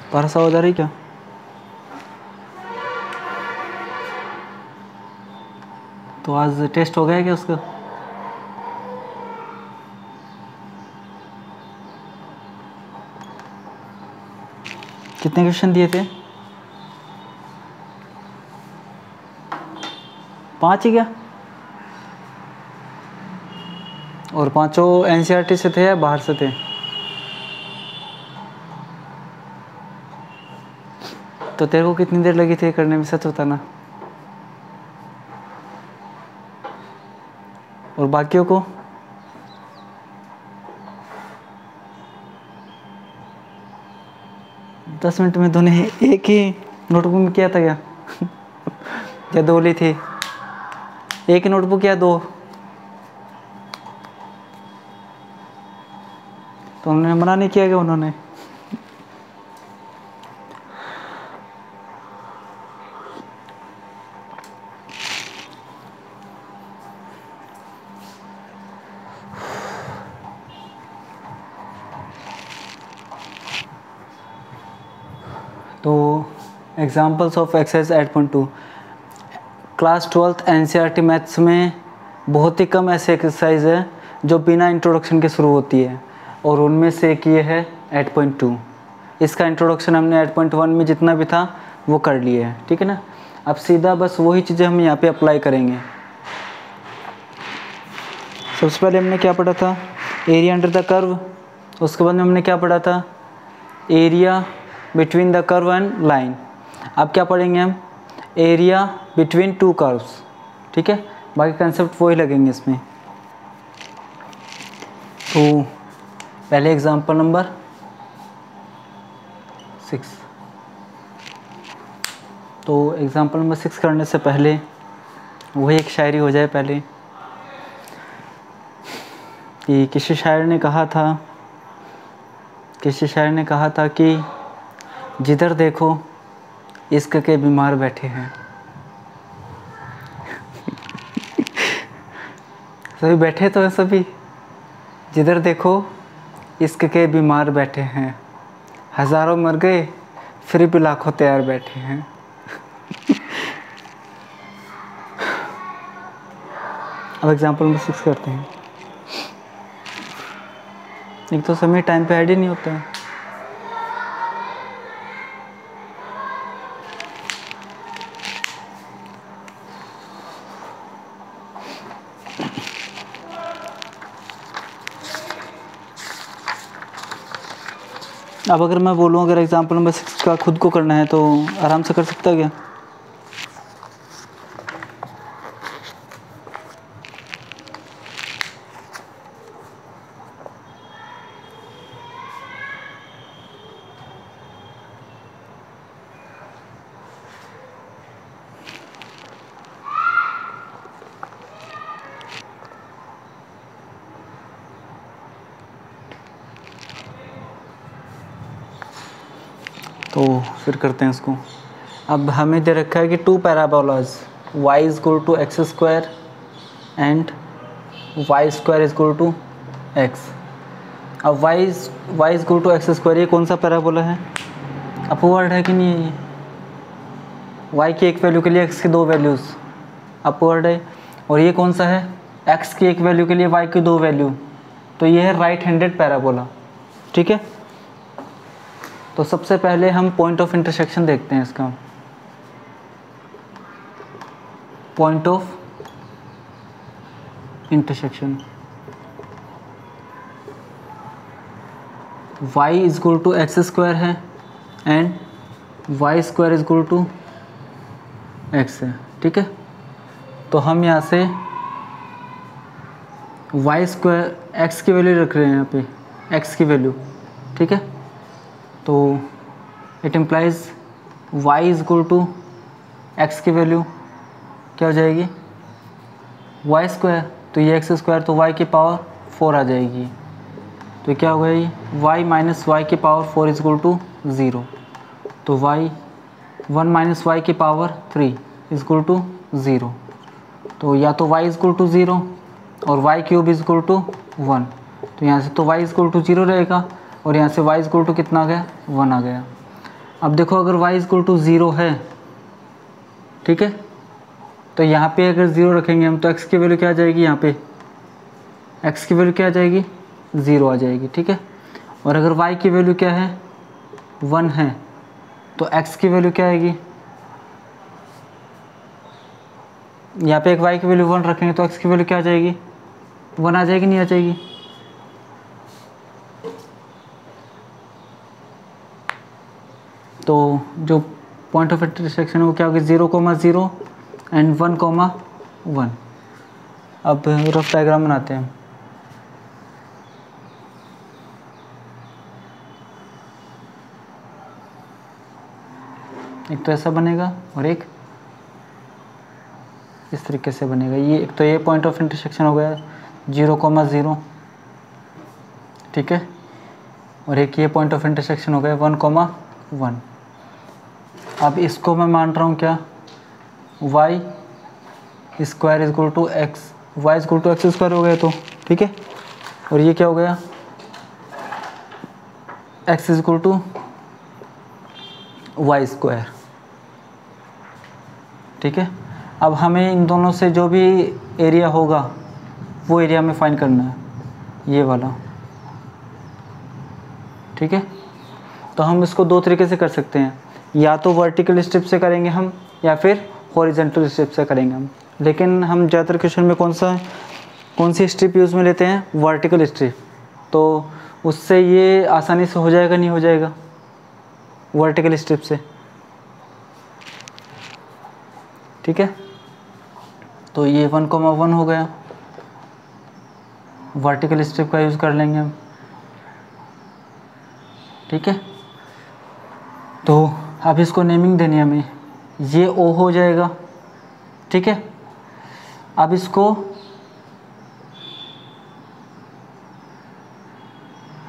1200 हो जा रही क्या? तो आज टेस्ट हो गया क्या उसका? कितने क्वेश्चन दिए थे? 5 ही क्या? और 5 एनसीईआरटी से थे या बाहर से थे? तो तेरे को कितनी देर लगी थी करने में, सच बताना। और बाकियों को? दस मिनट में तूने एक ही नोटबुक में किया था क्या? या 2 ली थी? एक ही नोटबुक या 2? तो उन्होंने मना नहीं किया क्या उन्होंने? तो examples of exercise 8.2 class 12th NCERT maths में बहुत ही कम ऐसे एक्सरसाइज है जो बिना इंट्रोडक्शन के शुरू होती है, और उनमें से एक ये है 8.2। इसका इंट्रोडक्शन हमने 8.1 में जितना भी था वो कर लिए है, ठीक है ना। अब सीधा बस वही चीज़ें हम यहाँ पे अप्लाई करेंगे। सबसे पहले हमने क्या पढ़ा था? Area under the curve. उसके बाद में हमने क्या पढ़ा था? Area between the curve and line. अब क्या पढ़ेंगे हम? एरिया बिटवीन 2 कर्व्स, ठीक है। बाकी कंसेप्ट वही लगेंगे इसमें। तो पहले एग्जांपल नंबर 6। तो एग्जांपल नंबर 6 करने से पहले वही एक शायरी हो जाए पहले, कि किसी शायर ने कहा था कि जिधर देखो इश्क के बीमार बैठे हैं। सभी बैठे तो हैं सभी, जिधर देखो इश्क के बीमार बैठे हैं, हज़ारों मर गए फिर भी लाखों तैयार बैठे हैं। अब एग्जाम्पल नंबर 6 करते हैं। एक तो समय टाइम पे ऐड ही नहीं होता है। अब अगर मैं बोलूँ अगर एग्जाम्पल नंबर 6 का खुद को करना है तो आराम से कर सकता है क्या? तो फिर करते हैं इसको। अब हमें दे रखा है कि 2 parabolas y is equal to x square and y square is equal to x. अब y is equal to x square, ये कौन सा पैराबोला है? अपवर्ड है कि नहीं है? ये y की एक वैल्यू के लिए x की 2 वैल्यूज़ अपवर्ड है। और ये कौन सा है? x की एक वैल्यू के लिए y की 2 वैल्यू, तो ये है राइट हैंडेड पैराबोला, ठीक है। तो सबसे पहले हम पॉइंट ऑफ इंटरसेक्शन देखते हैं इसका। Point of intersection y is equal to x square है and y square is equal to x है, ठीक है। तो हम यहाँ से वाई स्क्वायर एक्स की वैल्यू रख रहे हैं, यहाँ पे एक्स की वैल्यू, ठीक है। तो it implies y is equal to x की वैल्यू क्या हो जाएगी? वाई स्क्वायर, तो ये एक्स स्क्वायर तो y की पावर 4 आ जाएगी। तो क्या होगा ये y माइनस वाई की पावर 4 इज इक्वल टू 0। तो y 1 माइनस वाई की पावर 3 इज इक्वल टू 0। तो या तो y इज इक्वल टू 0 और y cube is equal to 1। तो यहाँ से तो y इज इक्वल टू 0 रहेगा और यहाँ से y इज इक्वल टू कितना आ गया? 1 आ गया। अब देखो अगर y इक्वल टू 0 है, ठीक है, तो यहाँ पे अगर 0 रखेंगे हम तो x की वैल्यू क्या आ जाएगी, यहाँ पे x की वैल्यू क्या आ जाएगी, 0 आ जाएगी, ठीक है। और अगर y की वैल्यू क्या है, 1 है, तो x की वैल्यू क्या आएगी, यहाँ पे एक y की वैल्यू 1 रखेंगे तो x की वैल्यू क्या आ जाएगी, 1 आ जाएगी, नहीं आ जाएगी। तो जो पॉइंट ऑफ इंटरसेक्शन है वो क्या होगी, 0,0 एंड 1,1। अब रफ डायग्राम बनाते हैं। एक तो ऐसा बनेगा और एक इस तरीके से बनेगा। ये एक तो ये पॉइंट ऑफ इंटरसेक्शन हो गया 0,0, ठीक है, और एक ये पॉइंट ऑफ इंटरसेक्शन हो गया 1,1। अब इसको मैं मान रहा हूँ क्या, y square equal to x, y equal to x square हो गया तो, ठीक है, और ये क्या हो गया, x equal to y square, ठीक है। अब हमें इन दोनों से जो भी एरिया होगा वो एरिया हमें फाइंड करना है, ये वाला, ठीक है। तो हम इसको दो तरीके से कर सकते हैं, या तो वर्टिकल स्ट्रिप से करेंगे हम, या फिर हॉरिजॉन्टल स्ट्रिप से करेंगे हम। लेकिन हम ज़्यादातर क्वेश्चन में कौन सी स्ट्रिप यूज़ में लेते हैं, वर्टिकल स्ट्रिप। तो उससे ये आसानी से हो जाएगा, नहीं हो जाएगा वर्टिकल स्ट्रिप से, ठीक है। तो ये 1,1 हो गया, वर्टिकल स्ट्रिप का यूज़ कर लेंगे हम, ठीक है। तो अब इसको नेमिंग देनी है हमें, ये O हो जाएगा, ठीक है। अब इसको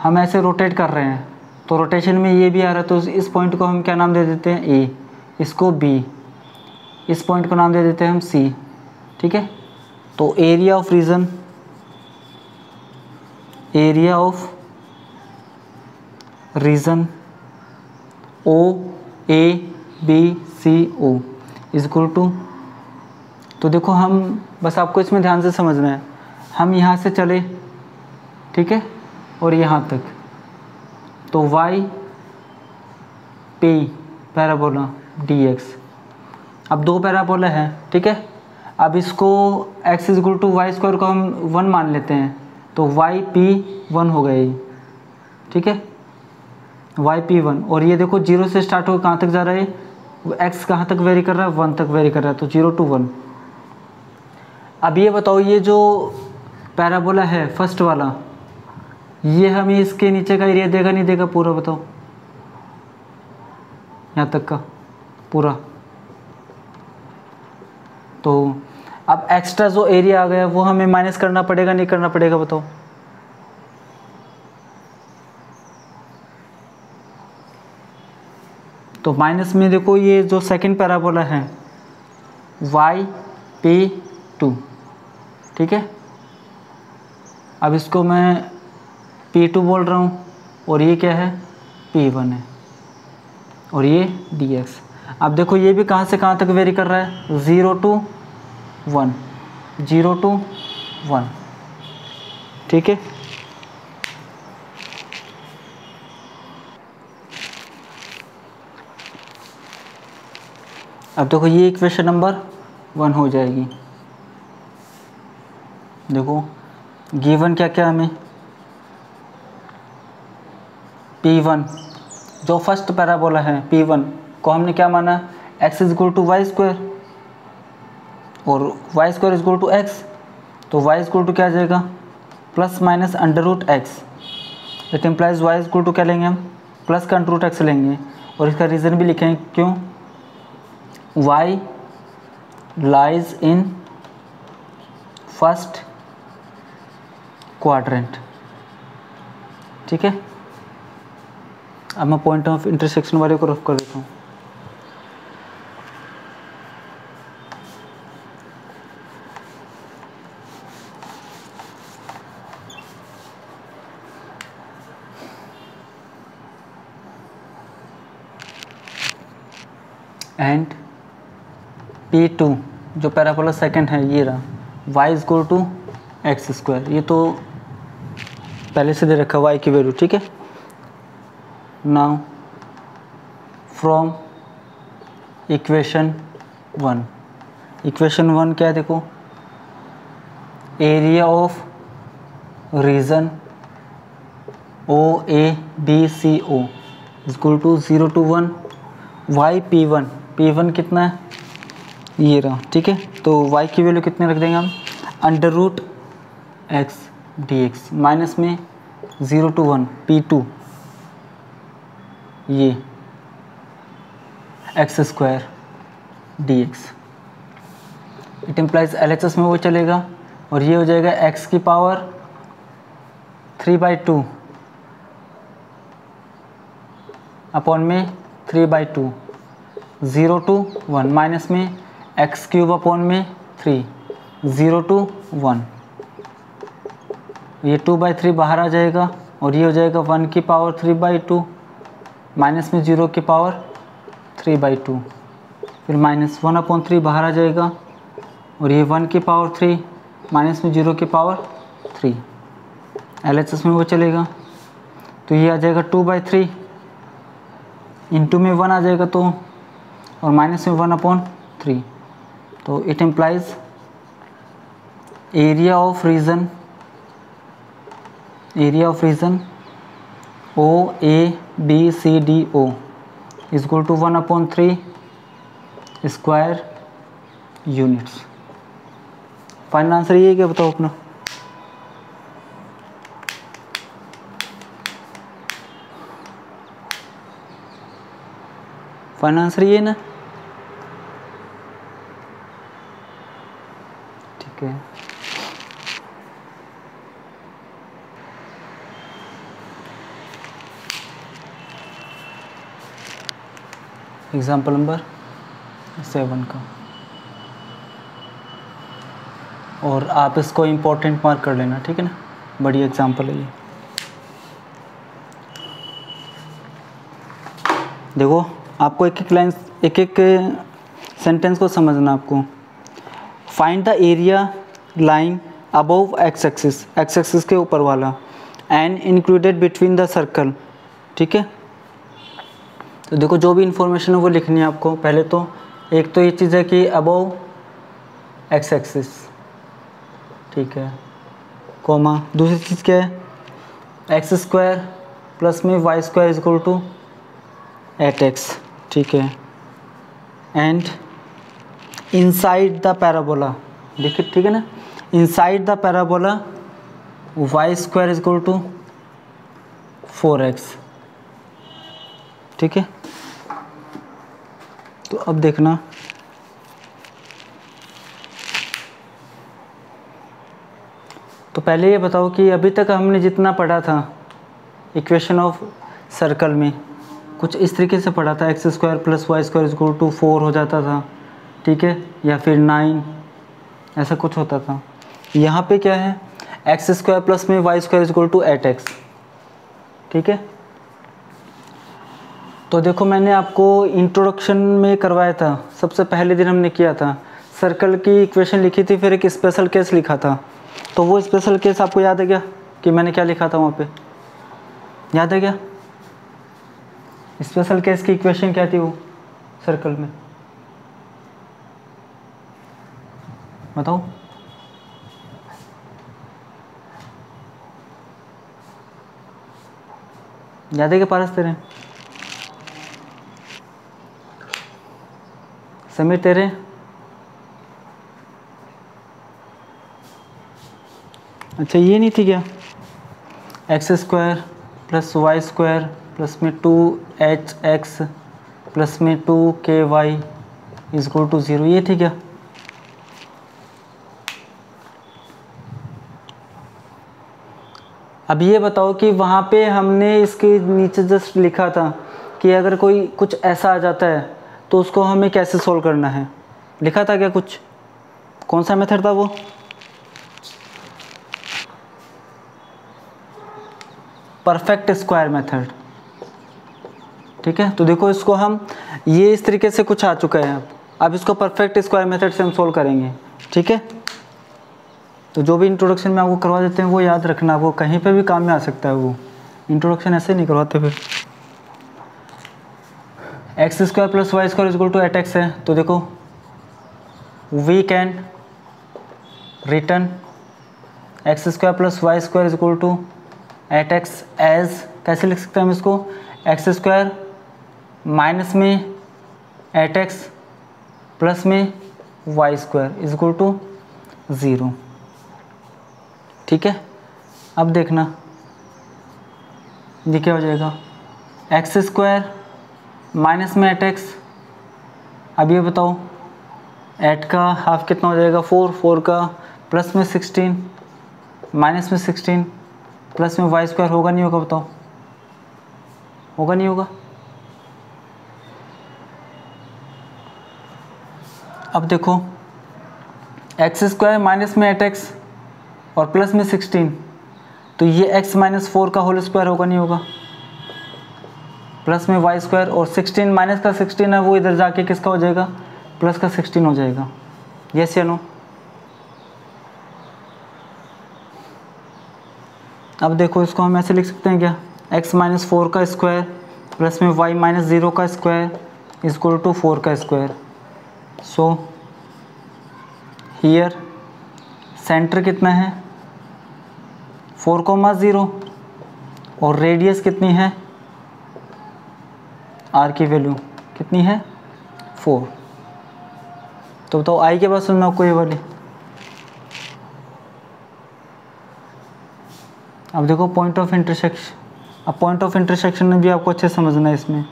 हम ऐसे रोटेट कर रहे हैं तो रोटेशन में ये भी आ रहा है, तो इस पॉइंट को हम क्या नाम दे देते हैं, A, इसको B, इस पॉइंट को नाम दे देते हैं हम C, ठीक है। तो area of region, area of region OABCO is equal to, तो देखो हम बस आपको इसमें ध्यान से समझना है, हम यहाँ से चले, ठीक है, और यहाँ तक, तो y P पैराबोला dx, अब दो पैराबोला है, ठीक है। अब इसको x is equal to y square को हम 1 मान लेते हैं, तो yp1 हो गया, ठीक है, yp1। और ये देखो 0 से स्टार्ट हो कहाँ तक जा रहा है, x कहाँ तक वेरी कर रहा है, 1 तक वेरी कर रहा है, तो 0 to 1। अब ये बताओ, ये जो पैराबोला है फर्स्ट वाला, ये हमें इसके नीचे का एरिया देगा, नहीं देगा, पूरा बताओ, यहाँ तक का पूरा। तो अब एक्स्ट्रा जो एरिया आ गया वो हमें माइनस करना पड़ेगा, नहीं करना पड़ेगा, बताओ। तो माइनस में देखो ये जो सेकंड पैराबोला है yp2, ठीक है। अब इसको मैं p2 बोल रहा हूँ, और ये क्या है, p1 है, और ये dx। अब देखो ये भी कहाँ से कहाँ तक वेरी कर रहा है, 0 to 1, 0 to 1, ठीक है। अब देखो ये इक्वेशन नंबर 1 हो जाएगी। देखो गिवन क्या क्या हमें, P1 जो फर्स्ट पैराबोला है, P1 को हमने क्या माना, x is equal to y square, और y square is equal to x, तो y इज इक्वल टू क्या आ जाएगा, plus minus under root x. It implies y is equal to क्या लेंगे हम, प्लस का अंडर रूट एक्स लेंगे, और इसका रीज़न भी लिखेंगे, क्यों, y lies in first quadrant, ठीक है। अब मैं पॉइंट ऑफ इंटरसेक्शन वाले को रफ कर देता हूँ। एंड P2 जो पैराबोला सेकंड है ये रहा, y is equal to x square, ये तो पहले से दे रखा y की वैल्यू, ठीक है। नाउ फ्रॉम इक्वेशन 1, इक्वेशन 1 क्या है देखो, area of region OABCO is equal to 0 to 1 y P1 कितना है ये रहा, ठीक है। तो y की वैल्यू कितने रख देंगे हम, under root x dx minus में 0 to 1 P2 ये x square dx, it implies LHS में वो चलेगा और ये हो जाएगा x की पावर 3/2 अपॉन में 3/2 0 to 1 माइनस में एक्स क्यूब अपॉन में 3 0 to 1, ये 2/3 बाहर आ जाएगा और ये हो जाएगा 1 की पावर 3/2 माइनस में 0 की पावर 3/2, फिर माइनस 1/3 बाहर आ जाएगा और ये 1 की पावर 3 माइनस में 0 की पावर 3, LHS में वो चलेगा तो ये आ जाएगा 2/3 इंटू में 1 आ जाएगा तो और माइनस में 1/3, तो it implies area of region OABCDO is equal to 1/3 square units. Final answer ये है क्या बताओ अपना, फाइनल आंसर ये ना, ठीक है। एग्जाम्पल नंबर 7 का, और आप इसको इम्पोर्टेंट मार्क कर लेना, ठीक है ना, बड़ी एग्जाम्पल है ये। देखो आपको एक एक लाइन एक एक सेंटेंस को समझना आपको। Find the area line above x axis के ऊपर वाला and included between the circle, ठीक है। तो देखो जो भी इंफॉर्मेशन है वो लिखनी है आपको। पहले तो एक तो ये चीज़ है कि अबव एक्स एक्सिस, ठीक है, कोमा। दूसरी चीज़ क्या है, एक्स स्क्वायर प्लस में y square is equal to 8x, ठीक है। एंड इनसाइड द पैराबोला, देखिए ठीक है ना, inside the parabola y square is equal to 4x, ठीक है। तो अब देखना, तो पहले ये बताओ कि अभी तक हमने जितना पढ़ा था इक्वेशन ऑफ सर्कल में कुछ इस तरीके से पढ़ा था, x square plus y square is equal to 4 हो जाता था, ठीक है, या फिर 9 ऐसा कुछ होता था। यहाँ पे क्या है, एक्स स्क्वायर प्लस में y square is equal to 8x, ठीक है। तो देखो मैंने आपको इंट्रोडक्शन में करवाया था, सबसे पहले दिन हमने किया था, सर्कल की इक्वेशन लिखी थी, फिर एक स्पेशल केस लिखा था। तो वो स्पेशल केस आपको याद है क्या कि मैंने क्या लिखा था वहाँ पे, याद है क्या? स्पेशल केस की इक्वेशन क्या थी वो सर्कल में, बताओ। याद है क्या पारस तेरे, समीर तेरे? अच्छा ये नहीं थी क्या, x square plus y square plus में 2hx प्लस में 2ky इज इक्वल टू 0, ये थी क्या? अब ये बताओ कि वहाँ पे हमने इसके नीचे जस्ट लिखा था कि अगर कोई कुछ ऐसा आ जाता है तो उसको हमें कैसे सॉल्व करना है, लिखा था क्या कुछ? कौन सा मेथड था वो? परफेक्ट स्क्वायर मेथड, ठीक है। तो देखो इसको हम ये इस तरीके से कुछ आ चुका है। अब इसको परफेक्ट स्क्वायर मेथड से हम सोल्व करेंगे, ठीक है। तो जो भी इंट्रोडक्शन में आपको करवा देते हैं वो याद रखना, वो कहीं पे भी काम में आ सकता है। वो इंट्रोडक्शन ऐसे नहीं करवाते फिर। X square plus y square equal to 8x है, तो देखो we can return x square plus y square equal to 8x as, कैसे लिख सकते हैं हम इसको, एक्स स्क्वायर माइनस में 8x प्लस में y square is equal to 0, ठीक है। अब देखना ये क्या हो जाएगा, एक्स स्क्वायर माइनस में 8x, अब ये बताओ 8 का हाफ कितना हो जाएगा 4, 4 का प्लस में 16 माइनस में 16 प्लस में वाई स्क्वायर होगा नहीं होगा, बताओ होगा नहीं होगा। अब देखो एक्स स्क्वायर माइनस में 8x और प्लस में 16, तो ये x माइनस 4 का होल स्क्वायर होगा नहीं होगा, प्लस में वाई स्क्वायर, और 16 माइनस का 16 है वो इधर जाके किसका हो जाएगा, प्लस का 16 हो जाएगा। यस या नो। अब देखो इसको हम ऐसे लिख सकते हैं क्या, x माइनस 4 का स्क्वायर प्लस में y माइनस 0 का स्क्वायर इज इक्वल टू 4 का स्क्वायर। सो हियर सेंटर कितना है 4,0 और रेडियस कितनी है, r की वैल्यू कितनी है 4। तो बताओ आई के बाद सुनना आपको ये वाली। अब देखो पॉइंट ऑफ इंटरसेक्शन, अब पॉइंट ऑफ इंटरसेक्शन में भी आपको अच्छे समझना है इसमें।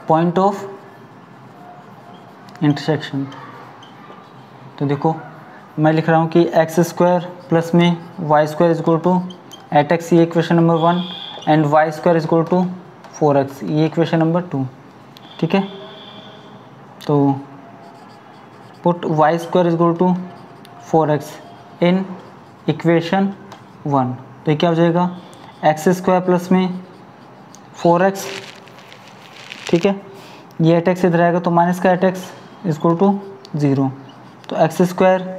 पॉइंट ऑफ इंटरसेक्शन, तो देखो मैं लिख रहा हूँ कि एक्स स्क्वायर प्लस में y square is equal to 8x, ये equation number 1, and y square is equal to 4x, ये इक्वेशन नंबर 2, ठीक है। तो put y square is equal to 4x in equation 1, तो ये क्या हो जाएगा एक्स स्क्वायर प्लस में 4x, ठीक है। ये 8x इधर आएगा तो माइनस का 8x इज इक्वल टू 0, तो एक्स स्क्वायर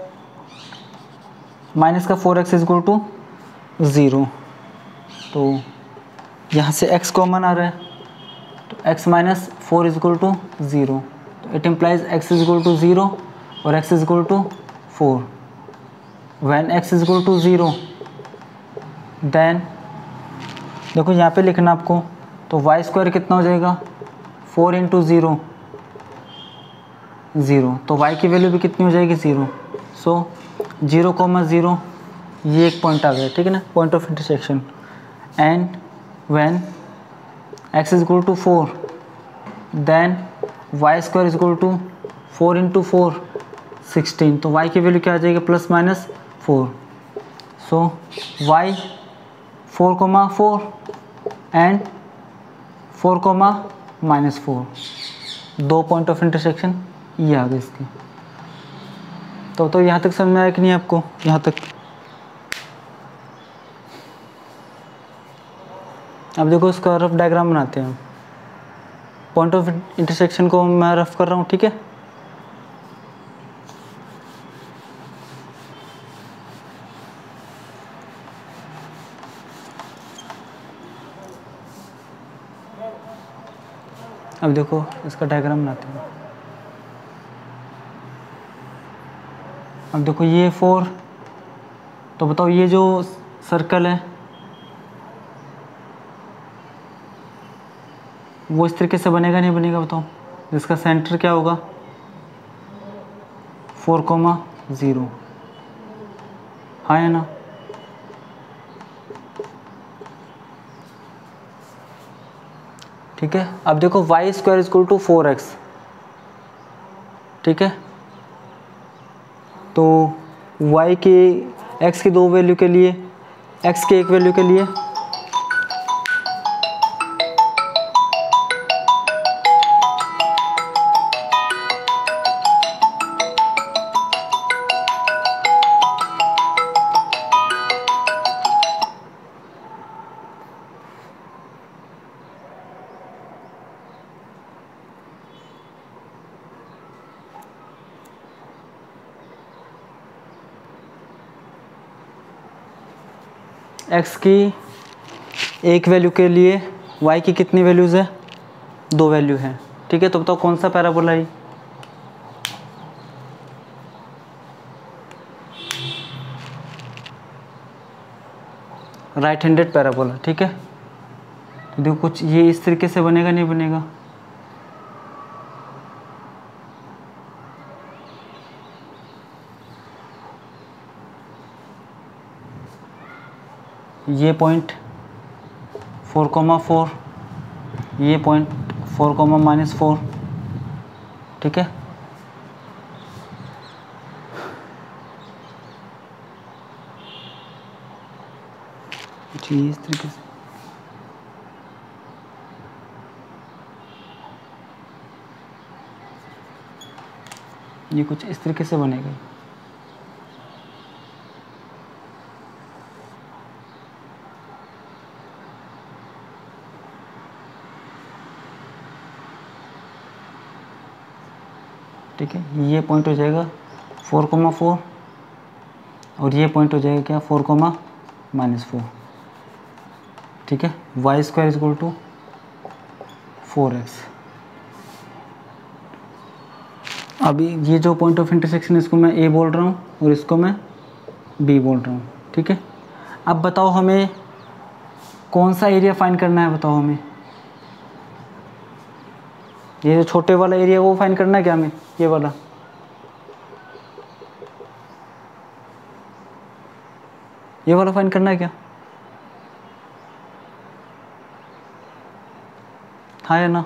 माइनस का 4x इज इक्वल टू 0। तो यहाँ से x कॉमन आ रहा है, तो x minus 4 is equal to 0, तो it implies x is equal to 0 और x is equal to 4। When x is equal to 0 then देखो यहाँ पे लिखना आपको, तो वाई स्क्वायर कितना हो जाएगा 4 इंटू 0, 0, तो y की वैल्यू भी कितनी हो जाएगी 0। सो 0,0 ये एक पॉइंट आ गया, ठीक है ना, point of intersection. And when x is equal to 4 then y square is equal to 4 into 4 16, तो y की वैल्यू क्या आ जाएगी plus minus 4। So y 4,4 and 4,-4, दो पॉइंट ऑफ इंटरसेक्शन ये आ गए इसके। तो यहाँ तक समझ में आया कि नहीं आपको, यहाँ तक। अब देखो इसका रफ डायग्राम बनाते हैं। पॉइंट ऑफ इंटरसेक्शन को मैं रफ कर रहा हूँ, ठीक है। अब देखो इसका डायग्राम बनाते हैं। अब देखो ये 4, तो बताओ ये जो सर्कल है वो इस तरीके से बनेगा नहीं बनेगा, बताओ। जिसका सेंटर क्या होगा 4,0, हाँ है ना। ठीक है। अब देखो y square is equal to 4x, ठीक है। तो y के x की दो वैल्यू के लिए, x के एक वैल्यू के लिए x की एक वैल्यू के लिए y की कितनी वैल्यूज़ है, 2 वैल्यू है, ठीक है। तो बताओ कौन सा पैराबोला है, राइट हैंडेड पैराबोला, ठीक है। तो देखो कुछ ये इस तरीके से बनेगा, नहीं बनेगा, ये पॉइंट 4,4, ये पॉइंट 4,-4, ठीक है। जी इस तरीके से ये कुछ इस तरीके से बनेगा, ठीक है। ये पॉइंट हो जाएगा 4,4 और ये पॉइंट हो जाएगा क्या, 4,-4, ठीक है। Y square is equal to 4x। अभी ये जो पॉइंट ऑफ इंटरसेक्शन इसको मैं a बोल रहा हूँ और इसको मैं b बोल रहा हूँ, ठीक है। अब बताओ हमें कौन सा एरिया फाइंड करना है, बताओ हमें ये जो छोटे वाला एरिया वो फाइंड करना है क्या हमें, ये वाला, ये वाला फाइंड करना है क्या, हाँ या ना।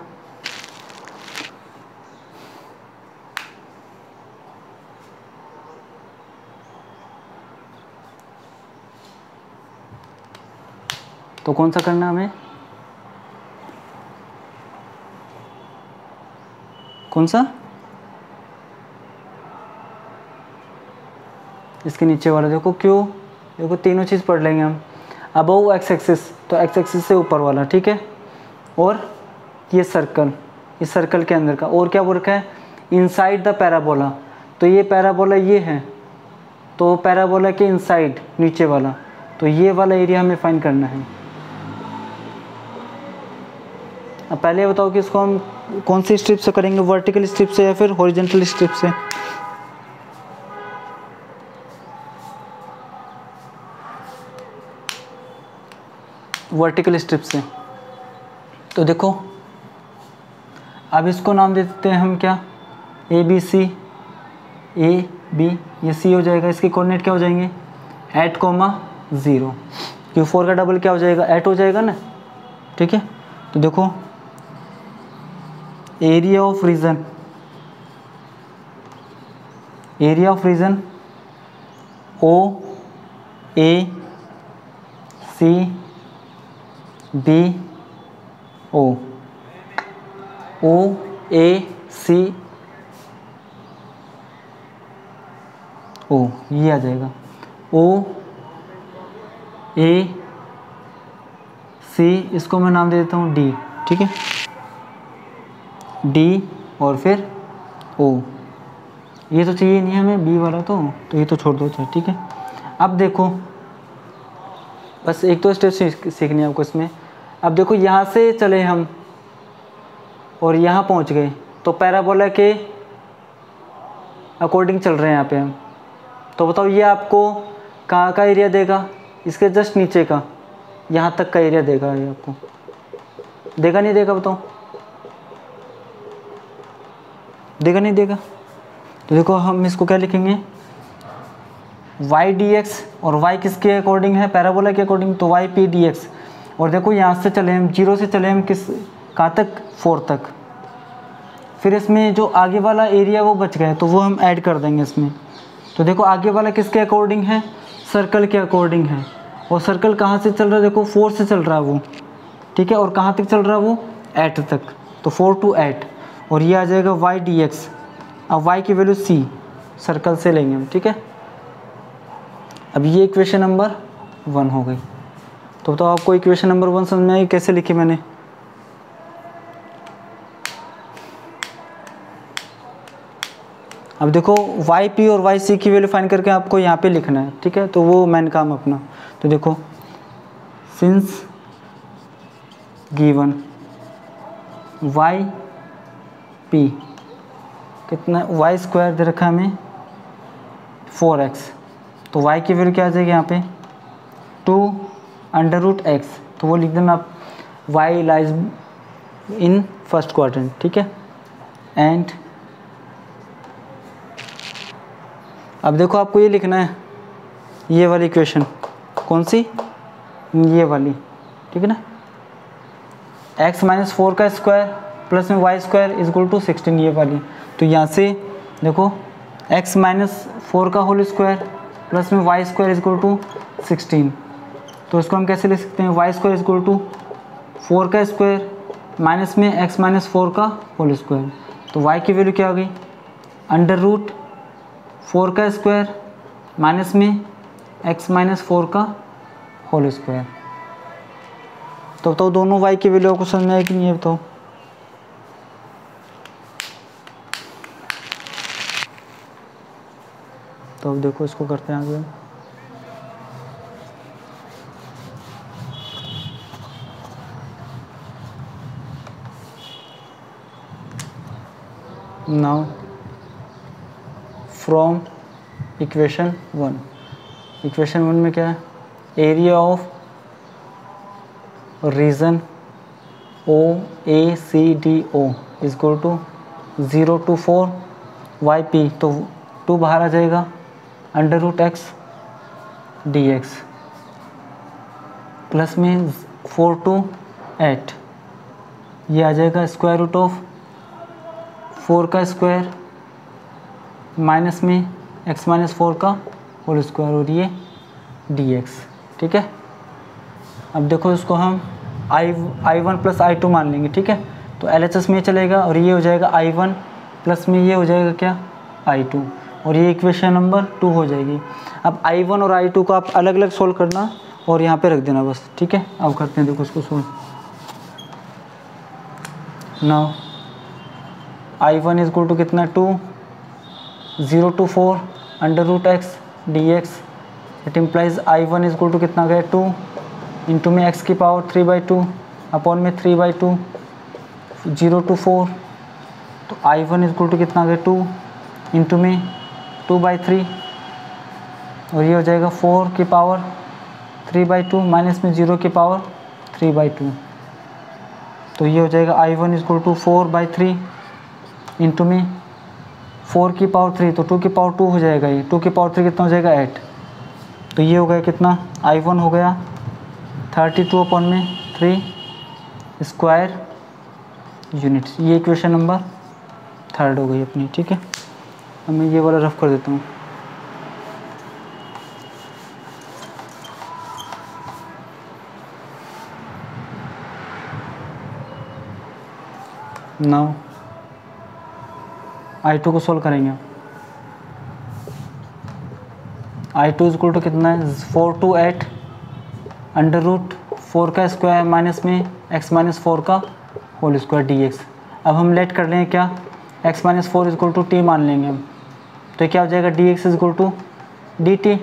तो कौन सा करना है हमें, कौन सा, इसके नीचे वाला, देखो क्यों, देखो तीनों चीज़ पढ़ लेंगे हम। अबव एक्स एक्सिस, तो एक्स एक्सिस से ऊपर वाला, ठीक है। और ये सर्कल, इस सर्कल के अंदर का, और क्या बोल रखा है, इनसाइड द पैराबोला, तो ये पैराबोला ये है, तो पैराबोला के इनसाइड नीचे वाला, तो ये वाला एरिया हमें फाइंड करना है। अब पहले बताओ कि इसको हम कौन सी स्ट्रिप से करेंगे, वर्टिकल स्ट्रिप से या फिर हॉरिजॉन्टल स्ट्रिप से। वर्टिकल स्ट्रिप से। तो देखो अब इसको नाम दे देते हैं हम क्या, A B C, A B, ये सी हो जाएगा, इसके कोऑर्डिनेट क्या हो जाएंगे 8,0, क्योंकि 4 का डबल क्या हो जाएगा 8 हो जाएगा ना, ठीक है। तो देखो area of region, area of region O A C B O, O A C O, ये आ जाएगा ओ ए सी, इसको मैं नाम दे देता हूँ डी, ठीक है, डी और फिर ओ। ये तो चाहिए नहीं हमें बी वाला, तो ये तो छोड़ दो, ठीक है। अब देखो बस एक तो स्टेप सीखनी है आपको इसमें। अब देखो यहाँ से चले हम और यहाँ पहुँच गए, तो पैराबोला के अकॉर्डिंग चल रहे हैं यहाँ पे हम। तो बताओ ये आपको कहाँ का एरिया देगा, इसके जस्ट नीचे का, यहाँ तक का एरिया देगा, ये आपको देगा नहीं देगा, बताओ देगा नहीं देगा। तो देखो हम इसको क्या लिखेंगे, y dx, और y किसके अकॉर्डिंग है, पैराबोला के अकॉर्डिंग, तो y p dx। और देखो यहाँ से चले हम, 0 से चले हम किस कहाँ तक, 4 तक, फिर इसमें जो आगे वाला एरिया वो बच गया, तो वो हम ऐड कर देंगे इसमें। तो देखो आगे वाला किसके अकॉर्डिंग है, सर्कल के अकॉर्डिंग है, और सर्कल कहाँ से चल रहा है, देखो 4 से चल रहा है वो, ठीक है, और कहाँ तक चल रहा है वो 8 तक, तो 4 to 8, और ये आ जाएगा y dx। अब y की वैल्यू c सर्कल से लेंगे हम, ठीक है। अब ये इक्वेशन नंबर 1 हो गई। तो आपको इक्वेशन नंबर 1 समझ में आई, कैसे लिखी मैंने, अब देखो वाई पी और वाई सी की वैल्यू फाइंड करके आपको यहाँ पे लिखना है, ठीक है, तो वो मेन काम अपना। तो देखो सिंस गिवन वाई पी कितना, वाई स्क्वायर दे रखा है हमें 4x, तो y की वैल्यू क्या आ जाएगी यहाँ पे 2√x, तो वो लिख देना आप y lies in first quadrant, ठीक है। एंड अब देखो आपको ये लिखना है, ये वाली इक्वेशन कौन सी, ये वाली, ठीक है ना। x माइनस 4 का स्क्वायर प्लस में y square is equal to 16, ये वाली। तो यहाँ से देखो x माइनस 4 का होल स्क्वायर प्लस में y square is equal to 16, तो इसको हम कैसे लिख सकते हैं, y square is equal to 4 का स्क्वायर माइनस में x माइनस 4 का होल स्क्वायर, तो y की वैल्यू क्या होगी √4 का स्क्वायर माइनस में x माइनस 4 का होल स्क्वायर। तो बताओ दोनों y की वैल्यू आपको समझ में आए कि नहीं है, बताओ। तो अब देखो इसको करते हैं आगे। नाउ फ्रॉम इक्वेशन 1, इक्वेशन 1 में क्या है, area of region OACDO is equal to 0 to 4 YP, तो 2 बाहर आ जाएगा √x dx प्लस में 4 to 8, ये आ जाएगा स्क्वायर रूट ऑफ 4 का स्क्वायर माइनस में x माइनस 4 का होल स्क्वायर, और ये dx, ठीक है। अब देखो इसको हम I1 प्लस I2 मान लेंगे, ठीक है। तो LHS में चलेगा और ये हो जाएगा I1 प्लस में ये हो जाएगा क्या I2, और ये इक्वेशन नंबर 2 हो जाएगी। अब I1 और I2 को आप अलग अलग सोल्व करना और यहाँ पे रख देना बस, ठीक है। अब करते हैं देखो इसको solve. Now I1 is equal to कितना 2, 0 to 4 √x dx, it implies I1 is equal to कितना गया 2 इंटू में x की पावर 3/2 अपॉन में 3/2 0 to 4, तो I1 इज इक्वल टू कितना गया 2 इंटू में 2/3, और ये हो जाएगा 4 की पावर 3/2 माइनस में 0 की पावर 3/2, तो ये हो जाएगा I1 is equal to 4/3 into में 4 की पावर 3, तो 2 की पावर 2 हो जाएगा, ये 2 की पावर 3 कितना हो जाएगा 8, तो ये हो गया कितना I1 हो गया 32 अपॉन में 3 स्क्वायर यूनिट्स। ये इक्वेशन नंबर 3 हो गई अपनी, ठीक है। अब मैं ये वाला रफ कर देता हूँ। नाउ I2 को सोल्व करेंगे। I2 इज इक्वल टू कितना है 4 to 8 √4 का स्क्वायर माइनस में x माइनस 4 का होल स्क्वायर dx। अब हम लेट कर लेंगे क्या, x minus 4 is equal to t मान लेंगे हम, तो क्या हो जाएगा dx is equal to dt।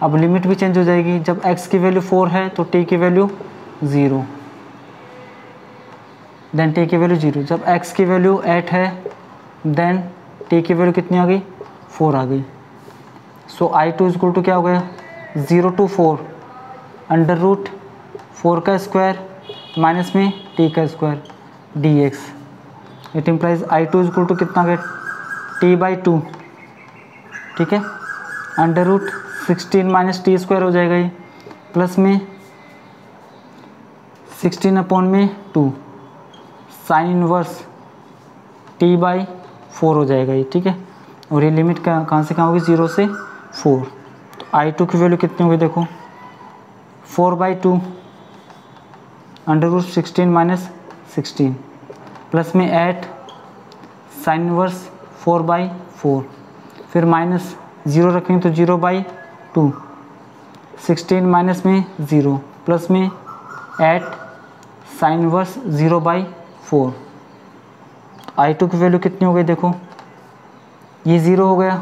अब लिमिट भी चेंज हो जाएगी, जब x की वैल्यू 4 है तो t की वैल्यू 0, देन t की वैल्यू 0, जब x की वैल्यू 8 है देन t की वैल्यू कितनी आ गई 4 आ गई। सो I2 इज इक्वल टू क्या हो गया 0 to 4 √4 का स्क्वायर माइनस में t का square dx, it implies I2 is equal to कितना गया t/2, ठीक है। √16 माइनस t स्क्वायर हो जाएगा ये, प्लस में 16 अपॉन में 2 साइन इनवर्स t/4 हो जाएगा ये, ठीक है। और ये लिमिट कहाँ से कहाँ होगी 0 से 4, तो I2 की वैल्यू कितनी होगी देखो 4/2 √16 माइनस 16 प्लस में 8 साइन इनवर्स 4/4, फिर माइनस 0 रखेंगे तो 0/2 16 माइनस में 0 प्लस में 8 साइन इनवर्स 0/4। I2 की वैल्यू कितनी हो गई देखो, ये 0 हो गया,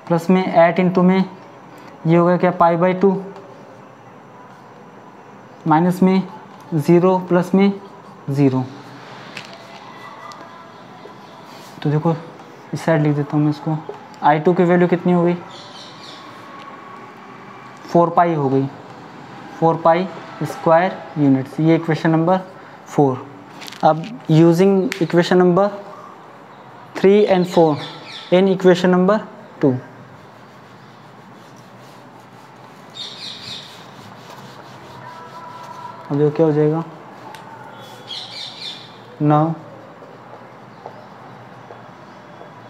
प्लस में 8 इंटू में ये हो गया क्या π/2 माइनस में 0 प्लस में 0। तो देखो इस साइड लिख देता हूँ मैं इसको। I2 की वैल्यू कितनी हो गई, 4 पाई हो गई, 4 पाई स्क्वायर यूनिट्स। ये इक्वेशन नंबर 4। अब using equation number 3 and 4 in equation number 2, अब देखो क्या हो जाएगा। Now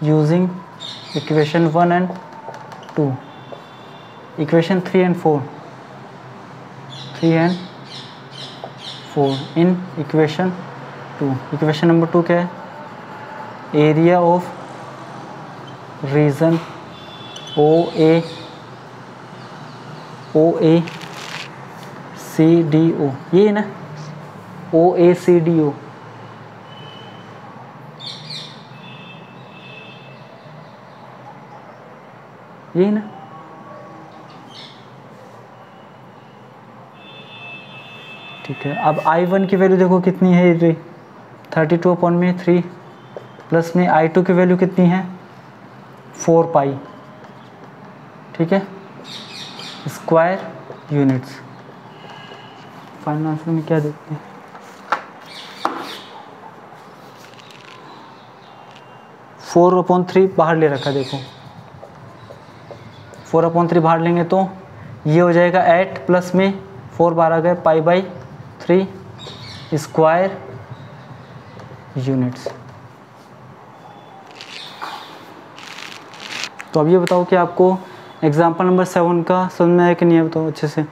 using equation 1 and 2, equation 3 and 4 in equation 2। Equation number 2 क्या है, एरिया ऑफ रीजन OACDO, ये है ना, OACDO। ये है ना, ठीक है। अब I1 की वैल्यू देखो कितनी है, 32/3 प्लस में I2 की वैल्यू कितनी है, 4 पाई, ठीक है, स्क्वायर यूनिट्स। फाइनल आंसर में क्या देखते हैं, 4/3 बाहर ले रखा, देखो 4/3 बाहर लेंगे तो ये हो जाएगा 8 प्लस में 4 बाहर आ गए, π/3 स्क्वायर यूनिट्स। तो अब ये बताओ कि आपको एग्जाम्पल नंबर 7 का समझ में आया कि नहीं है, बताओ अच्छे से।